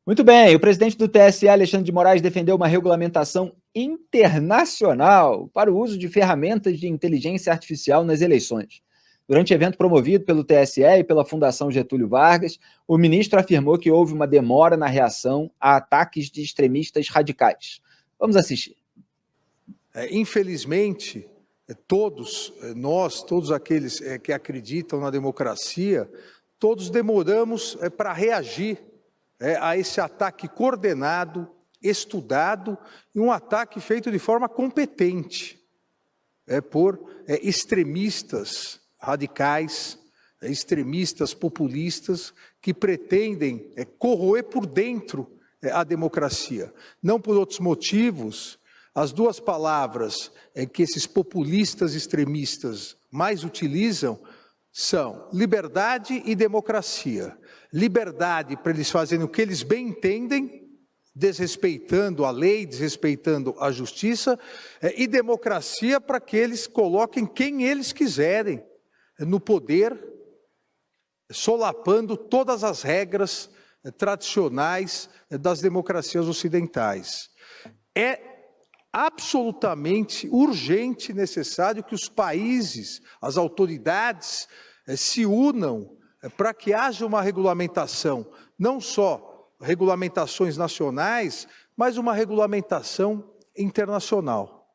Muito bem, o presidente do TSE, Alexandre de Moraes, defendeu uma regulamentação internacional para o uso de ferramentas de inteligência artificial nas eleições. Durante evento promovido pelo TSE e pela Fundação Getúlio Vargas, o ministro afirmou que houve uma demora na reação a ataques de extremistas radicais. Vamos assistir. Infelizmente, todos nós, todos aqueles que acreditam na democracia, todos demoramos para reagir a esse ataque coordenado, estudado e um ataque feito de forma competente por extremistas radicais, extremistas populistas que pretendem corroer por dentro a democracia. Não por outros motivos. As duas palavras que esses populistas extremistas mais utilizam são liberdade e democracia. Liberdade para eles fazerem o que eles bem entendem, desrespeitando a lei, desrespeitando a justiça, e democracia para que eles coloquem quem eles quiserem no poder, solapando todas as regras tradicionais das democracias ocidentais. É absolutamente urgente e necessário que os países, as autoridades, se unam para que haja uma regulamentação, não só regulamentações nacionais, mas uma regulamentação internacional.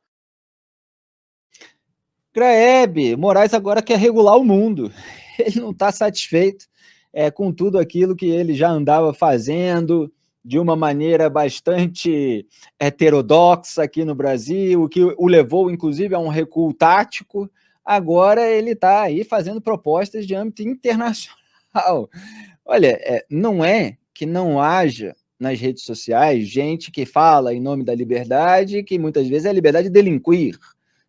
Graeb, Moraes agora quer regular o mundo. Ele não está satisfeito com tudo aquilo que ele já andava fazendo, de uma maneira bastante heterodoxa aqui no Brasil, o que o levou, inclusive, a um recuo tático. Agora ele está aí fazendo propostas de âmbito internacional. Olha, não é que não haja nas redes sociais gente que fala em nome da liberdade, que muitas vezes é a liberdade de delinquir,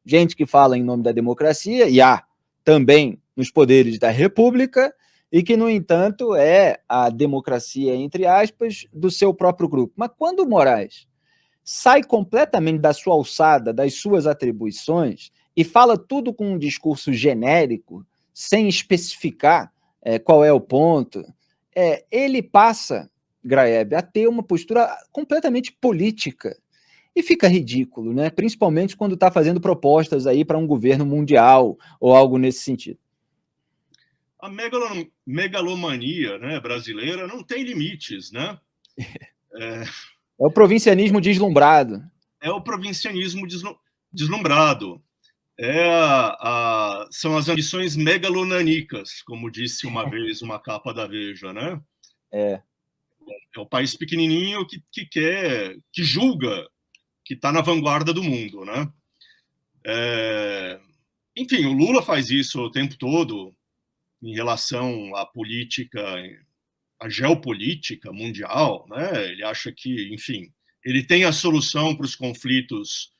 gente que fala em nome da democracia, e há também nos poderes da República, e que, no entanto, é a democracia, entre aspas, do seu próprio grupo. Mas quando o Moraes sai completamente da sua alçada, das suas atribuições, e fala tudo com um discurso genérico, sem especificar qual é o ponto, ele passa, Graeb, a ter uma postura completamente política. E fica ridículo, né? Principalmente quando está fazendo propostas aí para um governo mundial ou algo nesse sentido. A megalomania, né, brasileira não tem limites, né? É o provincianismo deslumbrado. É o provincianismo deslumbrado. São as ambições megalonanicas, como disse uma vez uma capa da Veja, né? É o país pequenininho que julga que está na vanguarda do mundo, né? Enfim, o Lula faz isso o tempo todo em relação à política, à geopolítica mundial, né? Ele acha que, enfim, ele tem a solução para os conflitos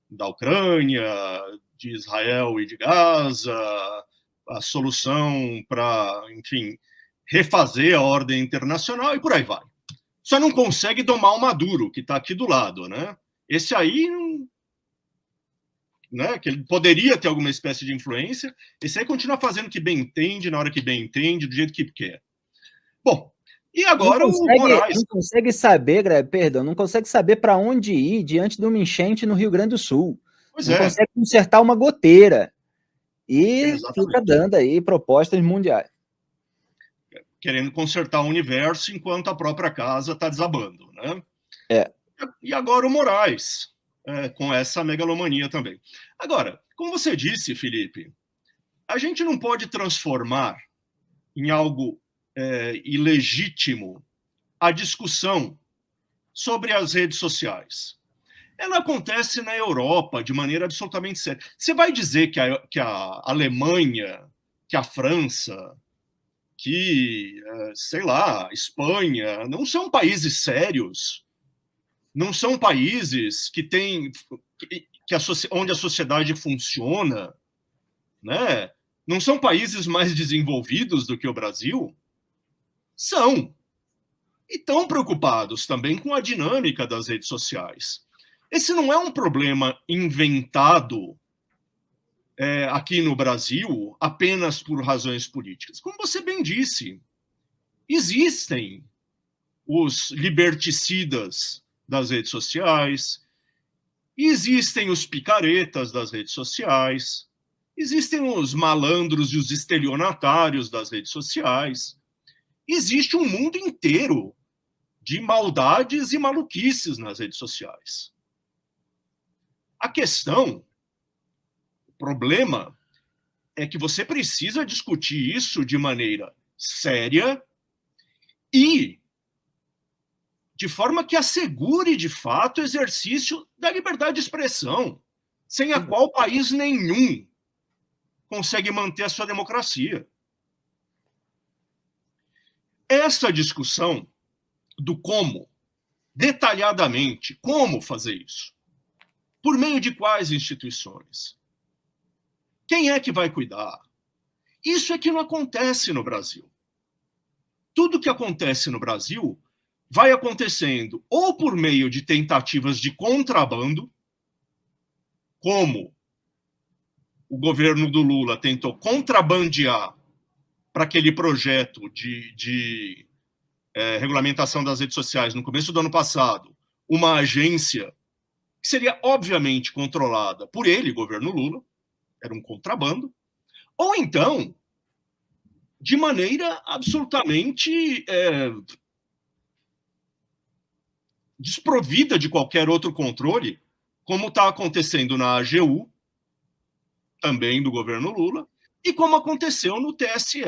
da Ucrânia, de Israel e de Gaza, a solução para, enfim, refazer a ordem internacional e por aí vai. Só não consegue domar o Maduro, que está aqui do lado, né? Esse aí, né, que ele poderia ter alguma espécie de influência, esse aí continua fazendo o que bem entende, na hora que bem entende, do jeito que quer. Bom, e agora o Moraes... Não consegue saber, perdão, não consegue saber para onde ir diante de uma enchente no Rio Grande do Sul. Não consegue consertar uma goteira. E fica dando aí propostas mundiais. Querendo consertar o universo enquanto a própria casa está desabando, né? E agora o Moraes, com essa megalomania também. Agora, como você disse, Felipe, a gente não pode transformar em algo ilegítimo a discussão sobre as redes sociais. Ela acontece na Europa de maneira absolutamente séria. Você vai dizer que a Alemanha, que a França, que, sei lá, Espanha, não são países sérios, não são países que têm, onde a sociedade funciona, né? Não são países mais desenvolvidos do que o Brasil? São. E estão preocupados também com a dinâmica das redes sociais. Esse não é um problema inventado aqui no Brasil apenas por razões políticas. Como você bem disse, existem os liberticidas das redes sociais, existem os picaretas das redes sociais, existem os malandros e os estelionatários das redes sociais, existe um mundo inteiro de maldades e maluquices nas redes sociais. A questão, o problema, é que você precisa discutir isso de maneira séria e de forma que assegure, de fato, o exercício da liberdade de expressão, sem a qual país nenhum consegue manter a sua democracia. Essa discussão do como, detalhadamente, como fazer isso, por meio de quais instituições, quem é que vai cuidar? Isso é que não acontece no Brasil. Tudo que acontece no Brasil vai acontecendo ou por meio de tentativas de contrabando, como o governo do Lula tentou contrabandear para aquele projeto de regulamentação das redes sociais no começo do ano passado, uma agência que seria obviamente controlada por ele, governo Lula, era um contrabando, ou então, de maneira absolutamente desprovida de qualquer outro controle, como está acontecendo na AGU, também do governo Lula, e como aconteceu no TSE,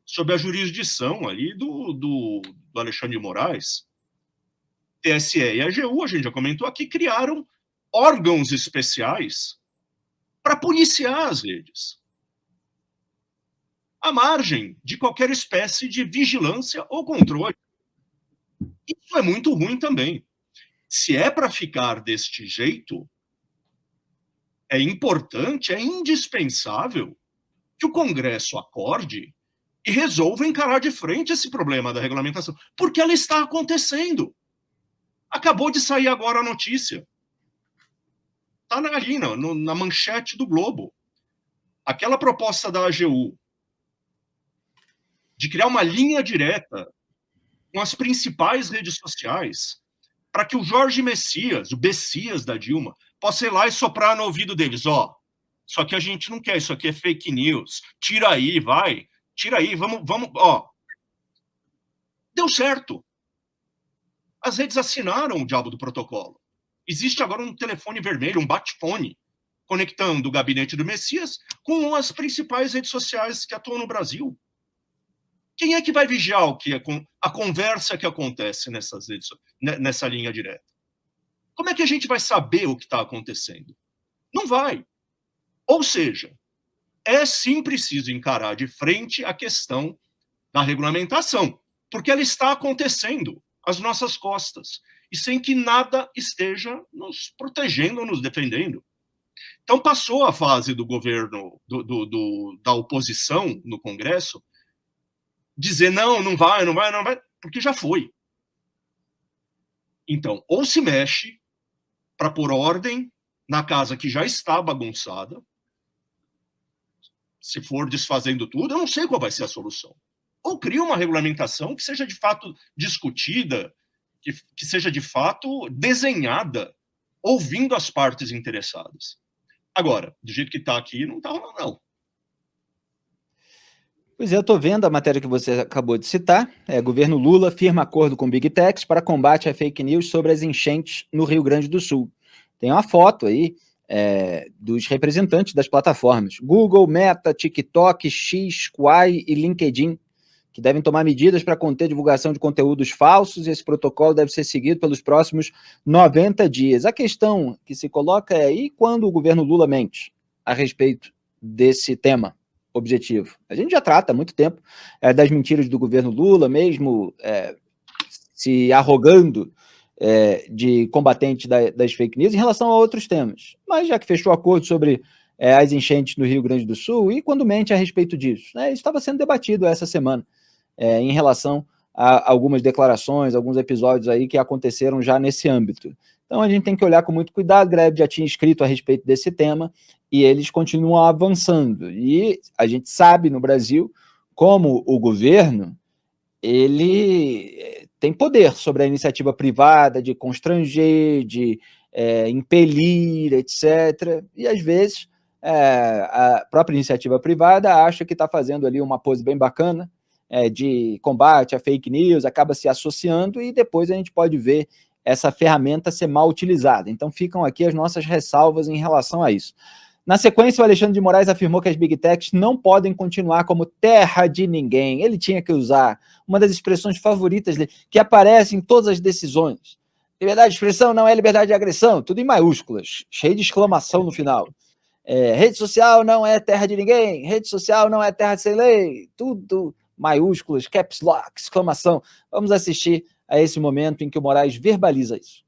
sob a jurisdição ali do Alexandre de Moraes. TSE e AGU, a gente já comentou aqui, criaram órgãos especiais para policiar as redes, à margem de qualquer espécie de vigilância ou controle. Isso é muito ruim também. Se é para ficar deste jeito, é importante, é indispensável que o Congresso acorde e resolva encarar de frente esse problema da regulamentação, porque ela está acontecendo. Acabou de sair agora a notícia. Está ali, na manchete do Globo. Aquela proposta da AGU de criar uma linha direta com as principais redes sociais para que o Jorge Messias, o Bessias da Dilma, possa ir lá e soprar no ouvido deles, isso aqui a gente não quer, isso aqui é fake news, tira aí, vai, tira aí, vamos, Deu certo. As redes assinaram o diabo do protocolo. Existe agora um telefone vermelho, um bate-fone, conectando o gabinete do Messias com as principais redes sociais que atuam no Brasil. Quem é que vai vigiar a conversa que acontece nessa linha direta? Como é que a gente vai saber o que está acontecendo? Não vai. Ou seja, é sim preciso encarar de frente a questão da regulamentação, porque ela está acontecendo às nossas costas, e sem que nada esteja nos protegendo ou nos defendendo. Então, passou a fase do governo, da oposição no Congresso, dizer não vai, porque já foi. Então, ou se mexe para pôr ordem na casa que já está bagunçada, se for desfazendo tudo, eu não sei qual vai ser a solução. Ou cria uma regulamentação que seja de fato discutida, que seja de fato desenhada, ouvindo as partes interessadas. Agora, do jeito que está aqui, não está rolando, não. Pois é, eu estou vendo a matéria que você acabou de citar. Governo Lula firma acordo com Big Techs para combate a fake news sobre as enchentes no Rio Grande do Sul. Tem uma foto aí dos representantes das plataformas Google, Meta, TikTok, X, Quai e LinkedIn, que devem tomar medidas para conter a divulgação de conteúdos falsos, e esse protocolo deve ser seguido pelos próximos 90 dias. A questão que se coloca é: e quando o governo Lula mente a respeito desse tema objetivo? A gente já trata há muito tempo das mentiras do governo Lula, mesmo se arrogando de combatente das fake news em relação a outros temas. Mas já que fechou acordo sobre as enchentes no Rio Grande do Sul, e quando mente a respeito disso? Isso estava sendo debatido essa semana, em relação a algumas declarações, alguns episódios aí que aconteceram já nesse âmbito. Então a gente tem que olhar com muito cuidado. O Grebe já tinha escrito a respeito desse tema e eles continuam avançando. E a gente sabe no Brasil como o governo ele tem poder sobre a iniciativa privada, de constranger, de impelir, etc. E, às vezes, a própria iniciativa privada acha que está fazendo ali uma pose bem bacana de combate a fake news, acaba se associando e depois a gente pode ver essa ferramenta ser mal utilizada. Então, ficam aqui as nossas ressalvas em relação a isso. Na sequência, o Alexandre de Moraes afirmou que as Big Techs não podem continuar como terra de ninguém. Ele tinha que usar uma das expressões favoritas dele, que aparece em todas as decisões. Liberdade de expressão não é liberdade de agressão, tudo em maiúsculas, cheio de exclamação no final. Rede social não é terra de ninguém, rede social não é terra de sem lei, tudo maiúsculas, caps lock, exclamação. Vamos assistir a esse momento em que o Moraes verbaliza isso.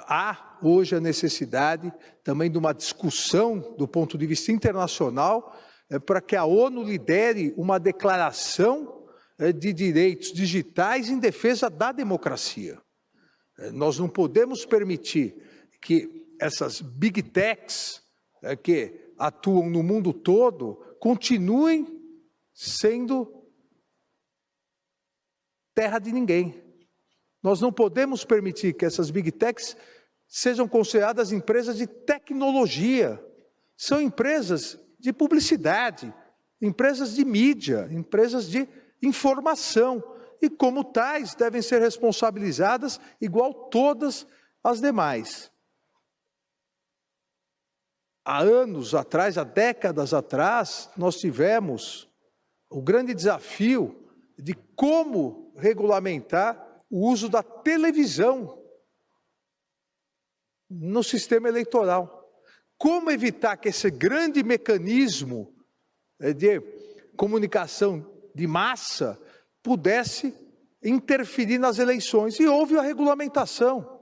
Há hoje a necessidade também de uma discussão do ponto de vista internacional para que a ONU lidere uma declaração de direitos digitais em defesa da democracia. Nós não podemos permitir que essas Big Techs que atuam no mundo todo continuem sendo terra de ninguém. Nós não podemos permitir que essas Big Techs sejam consideradas empresas de tecnologia. São empresas de publicidade, empresas de mídia, empresas de informação. E, como tais, devem ser responsabilizadas igual todas as demais. Há anos atrás, há décadas atrás, nós tivemos o grande desafio de como regulamentar o uso da televisão no sistema eleitoral. Como evitar que esse grande mecanismo de comunicação de massa pudesse interferir nas eleições. E houve a regulamentação.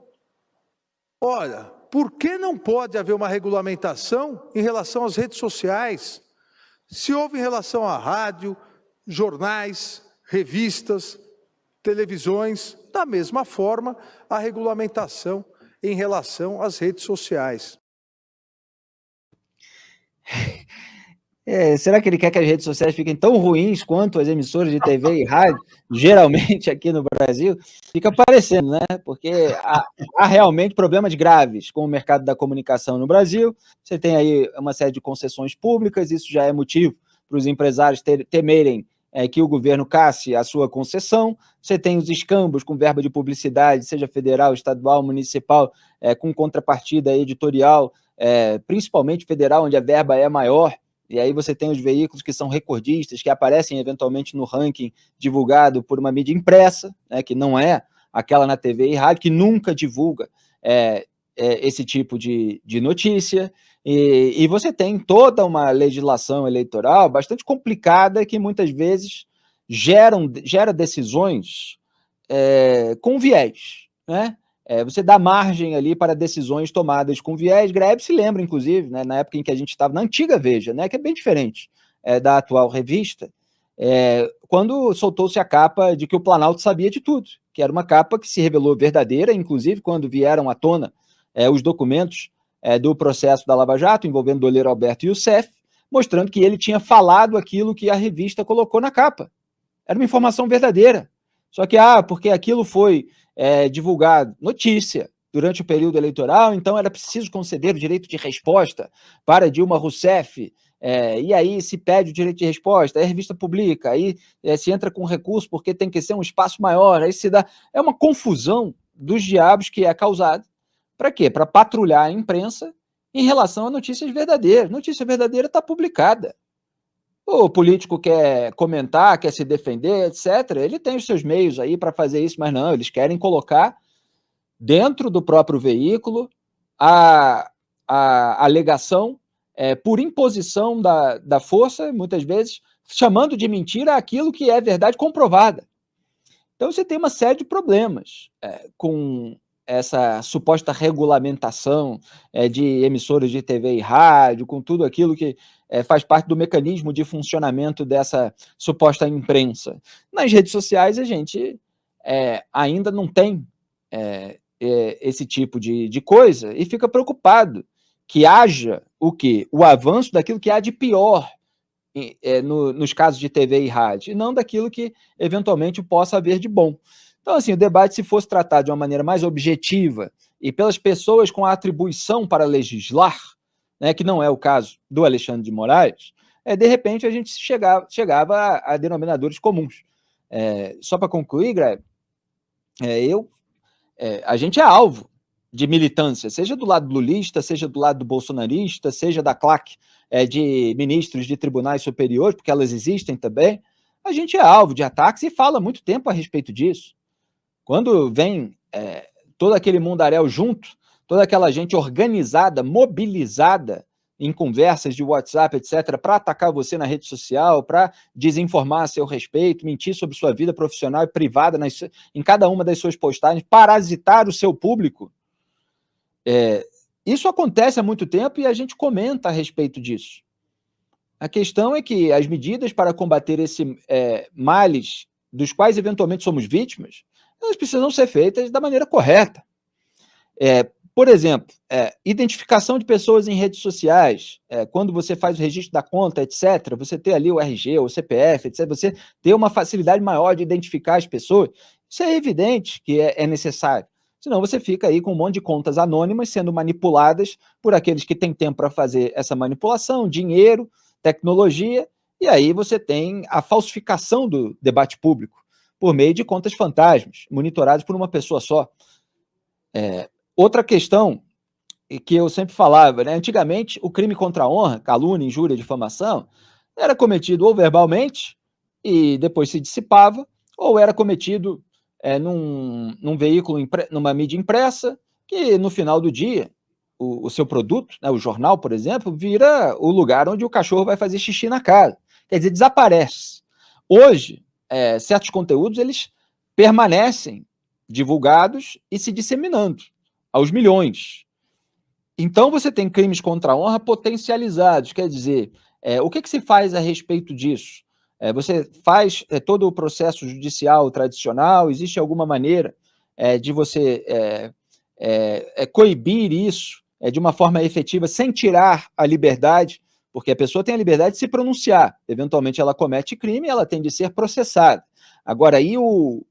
Olha, por que não pode haver uma regulamentação em relação às redes sociais? Se houve em relação à rádio, jornais, revistas, televisões, da mesma forma, a regulamentação em relação às redes sociais. Será que ele quer que as redes sociais fiquem tão ruins quanto as emissoras de TV e rádio, geralmente aqui no Brasil? Fica parecendo, né? Porque há realmente problemas graves com o mercado da comunicação no Brasil. Você tem aí uma série de concessões públicas, isso já é motivo para os empresários temerem que o governo casse a sua concessão. Você tem os escambos com verba de publicidade, seja federal, estadual, municipal, com contrapartida editorial, principalmente federal, onde a verba é maior. E aí você tem os veículos que são recordistas, que aparecem eventualmente no ranking divulgado por uma mídia impressa, que não é aquela na TV e rádio, que nunca divulga esse tipo de notícia. E você tem toda uma legislação eleitoral bastante complicada que muitas vezes gera decisões com viés, né? Você dá margem ali para decisões tomadas com viés. Grebe se lembra, inclusive, né, na época em que a gente estava na antiga Veja, né, que é bem diferente da atual revista, quando soltou-se a capa de que o Planalto sabia de tudo, que era uma capa que se revelou verdadeira, inclusive quando vieram à tona os documentos do processo da Lava Jato, envolvendo Doleiro Alberto e o CEF, mostrando que ele tinha falado aquilo que a revista colocou na capa. Era uma informação verdadeira. Só que, porque aquilo foi divulgado, notícia, durante o período eleitoral, então era preciso conceder o direito de resposta para Dilma Rousseff, e aí se pede o direito de resposta, aí a revista publica, aí se entra com recurso porque tem que ser um espaço maior, aí se dá... É uma confusão dos diabos que é causada. Para quê? Para patrulhar a imprensa em relação a notícias verdadeiras. Notícia verdadeira está publicada. O político quer comentar, quer se defender, etc. Ele tem os seus meios aí para fazer isso, mas não, eles querem colocar dentro do próprio veículo a alegação por imposição da força, muitas vezes, chamando de mentira aquilo que é verdade comprovada. Então você tem uma série de problemas com essa suposta regulamentação de emissoras de TV e rádio, com tudo aquilo que faz parte do mecanismo de funcionamento dessa suposta imprensa. Nas redes sociais, a gente ainda não tem esse tipo de coisa e fica preocupado que haja o quê? O avanço daquilo que há de pior nos casos de TV e rádio, e não daquilo que eventualmente possa haver de bom. Então, assim, o debate, se fosse tratado de uma maneira mais objetiva e pelas pessoas com a atribuição para legislar, né, que não é o caso do Alexandre de Moraes, de repente a gente chegava a denominadores comuns. Só para concluir, Greg, a gente é alvo de militância, seja do lado lulista, seja do lado do bolsonarista, seja da claque de ministros de tribunais superiores, porque elas existem também. A gente é alvo de ataques e fala há muito tempo a respeito disso. Quando vem todo aquele mundaréu junto, toda aquela gente organizada, mobilizada em conversas de WhatsApp, etc., para atacar você na rede social, para desinformar a seu respeito, mentir sobre sua vida profissional e privada em cada uma das suas postagens, parasitar o seu público. Isso acontece há muito tempo e a gente comenta a respeito disso. A questão é que as medidas para combater esses males, dos quais eventualmente somos vítimas, elas precisam ser feitas da maneira correta. Por exemplo, identificação de pessoas em redes sociais, quando você faz o registro da conta, etc., você ter ali o RG, o CPF, etc., você ter uma facilidade maior de identificar as pessoas, isso é evidente que é necessário. Senão você fica aí com um monte de contas anônimas sendo manipuladas por aqueles que têm tempo para fazer essa manipulação, dinheiro, tecnologia, e aí você tem a falsificação do debate público por meio de contas fantasmas, monitoradas por uma pessoa só. Outra questão que eu sempre falava, né? Antigamente, o crime contra a honra, calúnia, injúria, difamação, era cometido ou verbalmente e depois se dissipava, ou era cometido num veículo, numa mídia impressa, que no final do dia, o seu produto, né, o jornal, por exemplo, vira o lugar onde o cachorro vai fazer xixi na casa. Quer dizer, desaparece. Hoje, certos conteúdos, eles permanecem divulgados e se disseminando aos milhões. Então, você tem crimes contra a honra potencializados, quer dizer, o que se faz a respeito disso? Você faz todo o processo judicial tradicional, existe alguma maneira de você coibir isso de uma forma efetiva, sem tirar a liberdade, porque a pessoa tem a liberdade de se pronunciar, eventualmente ela comete crime, ela tem de ser processada. Agora, aí o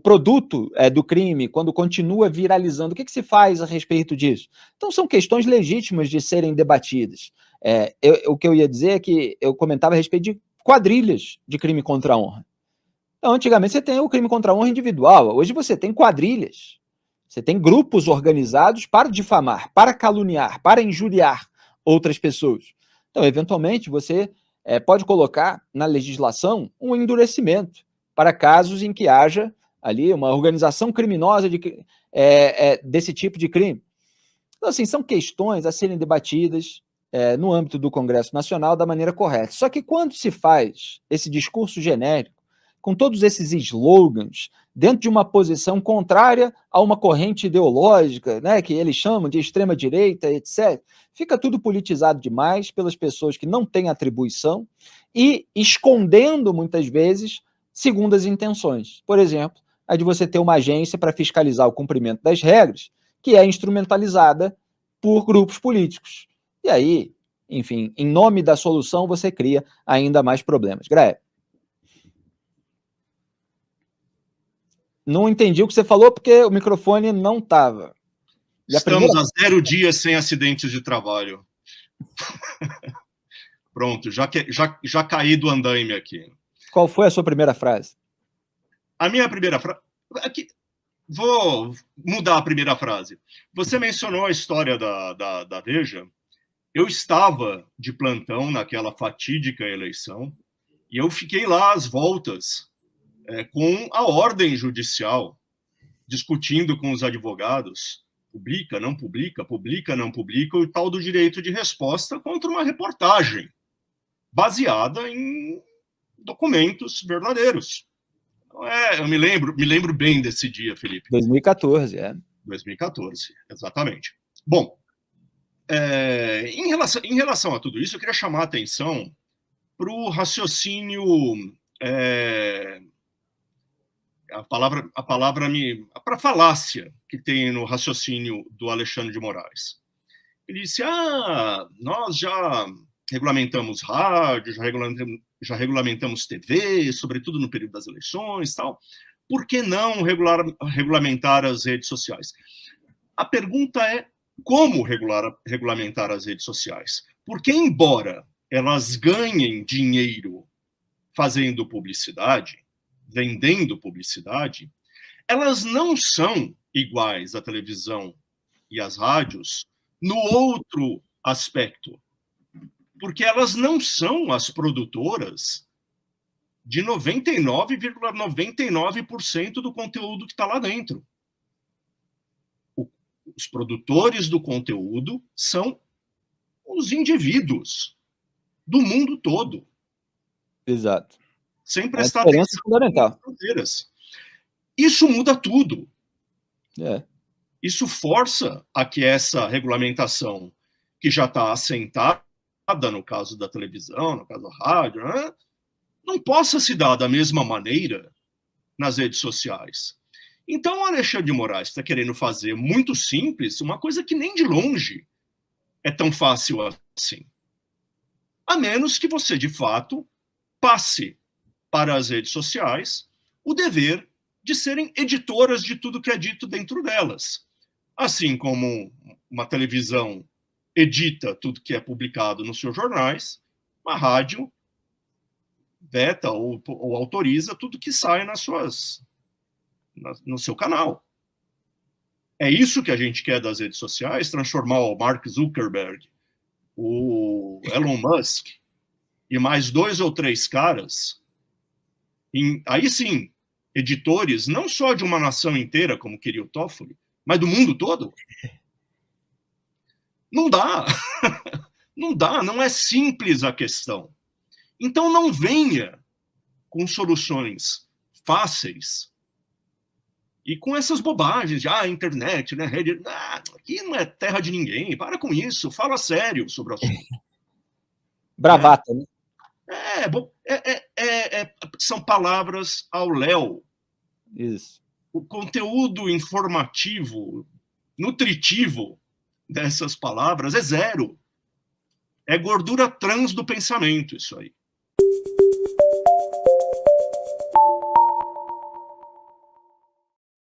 produto do crime, quando continua viralizando, o que se faz a respeito disso? Então, são questões legítimas de serem debatidas. O que eu ia dizer é que eu comentava a respeito de quadrilhas de crime contra a honra. Então, antigamente você tem o crime contra a honra individual, hoje você tem quadrilhas. Você tem grupos organizados para difamar, para caluniar, para injuriar outras pessoas. Então, eventualmente, você pode colocar na legislação um endurecimento para casos em que haja ali uma organização criminosa desse tipo de crime. Então, assim, são questões a serem debatidas no âmbito do Congresso Nacional da maneira correta. Só que quando se faz esse discurso genérico, com todos esses slogans, dentro de uma posição contrária a uma corrente ideológica, né, que eles chamam de extrema-direita, etc., fica tudo politizado demais pelas pessoas que não têm atribuição e escondendo, muitas vezes, segundas intenções. Por exemplo, a de você ter uma agência para fiscalizar o cumprimento das regras, que é instrumentalizada por grupos políticos. E aí, enfim, em nome da solução, você cria ainda mais problemas. Greg. Não entendi o que você falou, porque o microfone não estava. Estamos a 0 dias sem acidentes de trabalho. Pronto, já caí do andaime aqui. Qual foi a sua primeira frase? A minha primeira frase... Vou mudar a primeira frase. Você mencionou a história da Veja. Eu estava de plantão naquela fatídica eleição e eu fiquei lá às voltas com a ordem judicial, discutindo com os advogados, publica, não publica, publica, não publica, o tal do direito de resposta contra uma reportagem baseada em documentos verdadeiros. Eu me lembro bem desse dia, Felipe. 2014, 2014, exatamente. Bom, em relação a tudo isso, eu queria chamar a atenção para o raciocínio... para a falácia que tem no raciocínio do Alexandre de Moraes. Ele disse, nós já regulamentamos rádio, já regulamentamos TV, sobretudo no período das eleições, tal. por que não regulamentar as redes sociais? A pergunta é como regulamentar as redes sociais? Porque, embora elas ganhem dinheiro fazendo publicidade, vendendo publicidade, elas não são iguais à televisão e às rádios no outro aspecto, porque elas não são as produtoras de 99,99% do conteúdo que está lá dentro. Os produtores do conteúdo são os indivíduos do mundo todo. Exato. Sem prestar atenção fundamental. Fronteiras. Isso muda tudo. É. Isso força a que essa regulamentação, que já está assentada no caso da televisão, no caso da rádio, né, não possa se dar da mesma maneira nas redes sociais. Então, o Alexandre de Moraes está querendo fazer muito simples uma coisa que nem de longe é tão fácil assim. A menos que você, de fato, passe para as redes sociais o dever de serem editoras de tudo que é dito dentro delas. Assim como uma televisão edita tudo que é publicado nos seus jornais, uma rádio veta ou autoriza tudo que sai no seu canal. É isso que a gente quer das redes sociais, transformar o Mark Zuckerberg, o Elon Musk e mais 2 ou 3 caras aí sim, editores não só de uma nação inteira, como queria o Toffoli, mas do mundo todo? Não dá. Não dá, não é simples a questão. Então não venha com soluções fáceis e com essas bobagens de internet, né, rede, aqui não é terra de ninguém, para com isso, fala sério sobre o assunto. Bravata, né? São palavras ao léu. Isso. O conteúdo informativo, nutritivo dessas palavras é zero. É gordura trans do pensamento, isso aí.